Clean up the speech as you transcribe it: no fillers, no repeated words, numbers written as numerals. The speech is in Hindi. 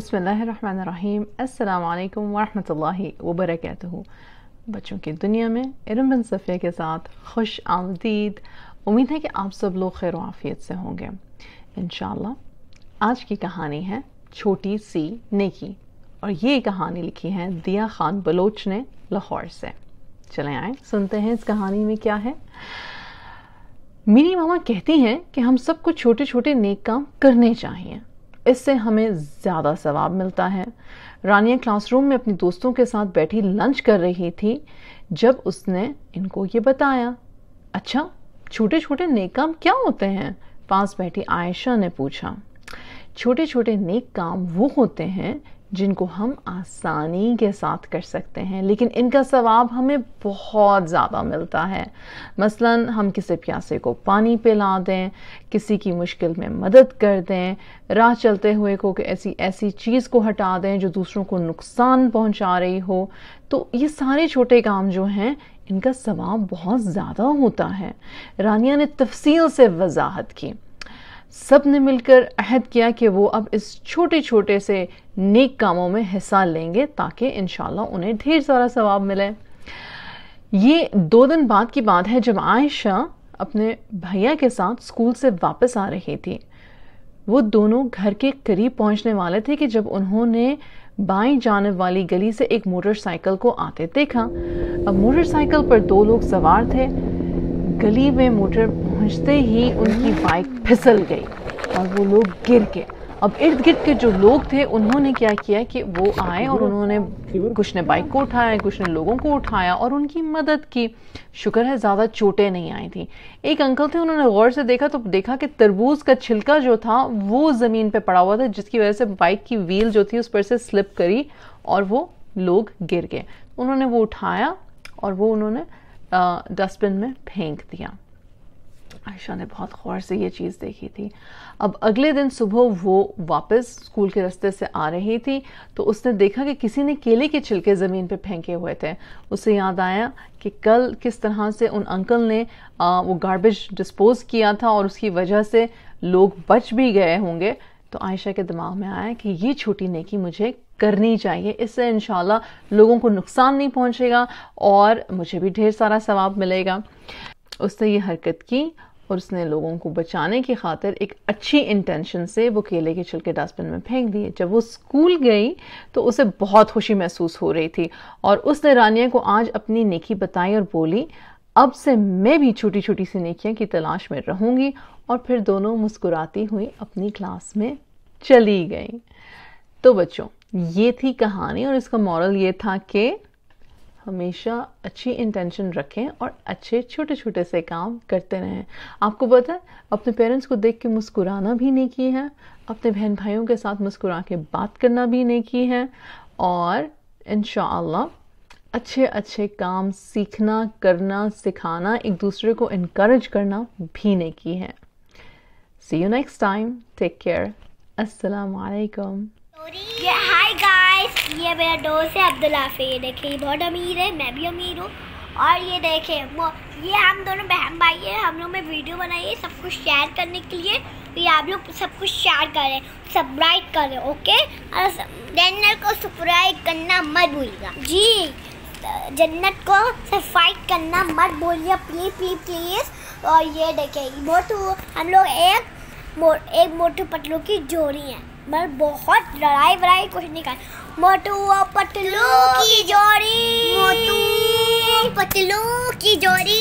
बिस्मिल्लाहिर्रहमानिर्रहीम। अस्सलाम वालेकुम वरहमतुल्लाहि वबरकातुहू। बच्चों की दुनिया में इरम बिन सफ़िया के साथ खुश आमदीद। उम्मीद है कि आप सब लोग खैर आफियत से होंगे इंशाअल्लाह। आज की कहानी है छोटी सी नेकी और ये कहानी लिखी है दिया खान बलोच ने लाहौर से। चलें आए सुनते हैं इस कहानी में क्या है। मेरी मामा कहती हैं कि हम सबको छोटे छोटे नेक काम करने चाहिए, इससे हमें ज़्यादा सवाब मिलता है। रानिया क्लासरूम में अपनी दोस्तों के साथ बैठी लंच कर रही थी जब उसने इनको ये बताया। अच्छा, छोटे छोटे नेक काम क्या होते हैं? पास बैठी आयशा ने पूछा। छोटे छोटे नेक काम वो होते हैं जिनको हम आसानी के साथ कर सकते हैं, लेकिन इनका सवाब हमें बहुत ज़्यादा मिलता है। मसलन हम किसी प्यासे को पानी पिला दें, किसी की मुश्किल में मदद कर दें, राह चलते हुए को ऐसी चीज़ को हटा दें जो दूसरों को नुकसान पहुंचा रही हो। तो ये सारे छोटे काम जो हैं इनका सवाब बहुत ज़्यादा होता है। रानिया ने तफसील से वजाहत की। सब ने मिलकर अहद किया कि वो अब इस छोटे छोटे से नेक कामों में हिस्सा लेंगे ताकि इंशाल्लाह उन्हें ढेर सारा सवाब मिले। ये 2 दिन बाद की बात है जब आयशा अपने भैया के साथ स्कूल से वापस आ रही थी। वो दोनों घर के करीब पहुंचने वाले थे कि जब उन्होंने बाईं जानिब वाली गली से एक मोटरसाइकिल को आते देखा। अब मोटरसाइकिल पर 2 लोग सवार थे। गली में मोटर पहुंचते ही उनकी बाइक फिसल गई और वो लोग गिर गए। अब इर्द गिर्द के जो लोग थे उन्होंने क्या किया कि वो आए और उन्होंने कुछ ने बाइक को उठाया, कुछ ने लोगों को उठाया और उनकी मदद की। शुक्र है ज़्यादा चोटें नहीं आई थी। एक अंकल थे, उन्होंने गौर से देखा तो देखा कि तरबूज का छिलका जो था वो ज़मीन पे पड़ा हुआ था, जिसकी वजह से बाइक की व्हील जो थी उस पर से स्लिप करी और वो लोग गिर गए। उन्होंने वो उठाया और वो उन्होंने डस्टबिन में फेंक दिया। आयशा ने बहुत गौर से ये चीज़ देखी थी। अब अगले दिन सुबह वो वापस स्कूल के रास्ते से आ रही थी तो उसने देखा कि किसी ने केले के छिलके ज़मीन पे फेंके हुए थे। उसे याद आया कि कल किस तरह से उन अंकल ने वो गार्बेज डिस्पोज किया था और उसकी वजह से लोग बच भी गए होंगे। तो आयशा के दिमाग में आया कि ये छोटी नेकी मुझे करनी चाहिए, इससे इंशाल्लाह लोगों को नुकसान नहीं पहुंचेगा और मुझे भी ढेर सारा सवाब मिलेगा। उसने ये हरकत की और उसने लोगों को बचाने की खातिर एक अच्छी इंटेंशन से वो केले के छिलके डस्टबिन में फेंक दिए। जब वो स्कूल गई तो उसे बहुत खुशी महसूस हो रही थी और उसने रानिया को आज अपनी नेकी बताई और बोली, अब से मैं भी छोटी छोटी सी नेकियां की तलाश में रहूंगी। और फिर दोनों मुस्कुराती हुई अपनी क्लास में चली गई। तो बच्चों, ये थी कहानी और इसका मॉरल ये था कि हमेशा अच्छी इंटेंशन रखें और अच्छे छोटे छोटे से काम करते रहें। आपको पता है, अपने पेरेंट्स को देख के मुस्कुराना भी नेकी है, अपने बहन भाइयों के साथ मुस्कुरा के बात करना भी नेकी है और इंशाअल्लाह अच्छे अच्छे काम सीखना, करना, सिखाना, एक दूसरे को इनकरेज करना भी नेकी है। See you next time. Take care. Assalamu alaikum. Hi guys, ये मेरा दोस्त है अब्दुल हाफिज। ये देखिए बहुत अमीर है, मैं भी अमीर हूँ। और ये देखें ये हम दोनों बहन भाई हैं। हम लोग में वीडियो बनाई है सब कुछ शेयर करने के लिए। तो ये आप लोग सब कुछ शेयर करें, सब्सक्राइब करें, ओके? और चैनल को सब्सक्राइब करना मत भूलिएगा जी। जन्नत को सब्सक्राइब करना मत भूलिए प्लीज़ प्लीज़ प्लीज़। और ये देखिए मोटू, हम लोग एक मोटू पतलू की जोड़ी है, मगर बहुत लड़ाई वड़ाई कुछ नहीं कर। मोटू पतलू की जोड़ी, मोटू पतलू की जोड़ी।